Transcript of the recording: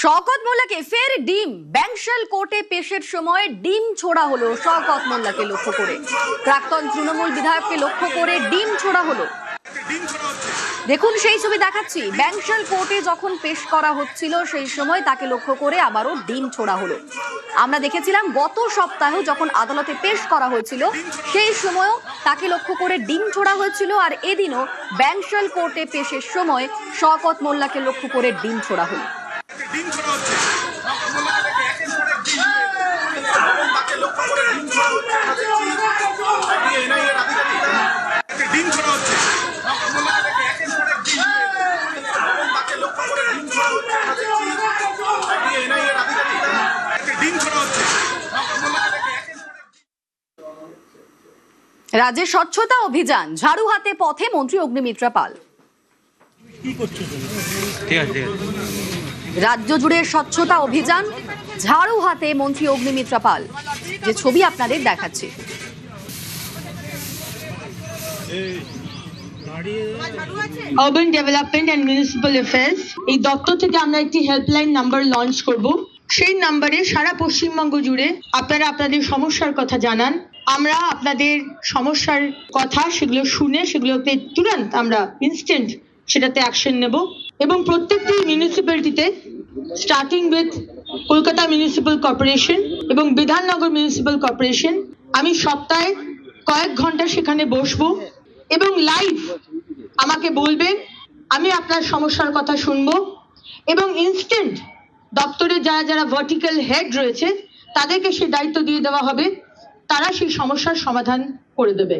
শওকত মোল্লাকে ফের ডিম ব্যাংশাল কোর্টে পেশের সময় ডিম ছোড়া হলো শওকত মোল্লাকে লক্ষ্য করে। প্রাক্তন তৃণমূল বিধায়ককে লক্ষ্য করে ডিম ছোড়া হলো। দেখুন সেই ছবি দেখাচ্ছি। ব্যাংশাল কোর্টে যখন পেশ করা হচ্ছিল সেই সময় তাকে লক্ষ্য করে আবারও ডিম ছোড়া হলো। আমরা দেখেছিলাম গত সপ্তাহে যখন আদালতে পেশ করা হয়েছিল সেই সময়ও তাকে লক্ষ্য করে ডিম ছোড়া হয়েছিল, আর এদিনও ব্যাংশাল কোর্টে পেশের সময় শওকত মোল্লাকে লক্ষ্য করে ডিম ছোড়া হলো। রাজ্যে স্বচ্ছতা অভিযান, ঝাড়ু হাতে পথে মন্ত্রী অগ্নিমিত্রা পাল। রাজ্য জুড়ে স্বচ্ছতা অভিযান, ঝাড়ু হাতে মন্ত্রী অগ্নিমিত্রা পাল। যে ছবি আপনাদের দেখাচ্ছি। Urban development and municipal affairs এই দপ্তর থেকে আমরা একটি হেল্পলাইন নাম্বার লঞ্চ করব। সেই নাম্বারে সারা পশ্চিমবঙ্গ জুড়ে আপনারা আপনাদের সমস্যার কথা জানান। আমরা আপনাদের সমস্যার কথা সেগুলো শুনে সেগুলোতে তুরন্ত আমরা ইনস্ট্যান্ট সেটাতে অ্যাকশন নেব এবং প্রত্যেকটি মিউনিসিপ্যালিটিতে starting with Kolkata municipal corporation এবং বিধাননগর মিউনিসিপাল কর্পোরেশন আমি সপ্তাহে কয়েক ঘন্টা সেখানে বসবো এবং লাইভ আমাকে বলবেন, আমি আপনার সমস্যার কথা শুনবো এবং ইনস্ট্যান্ট দপ্তরে যারা যারা ভার্টিক্যাল হেড রয়েছে তাদেরকে সেই দায়িত্ব দিয়ে দেওয়া হবে, তারা সেই সমস্যার সমাধান করে দেবে।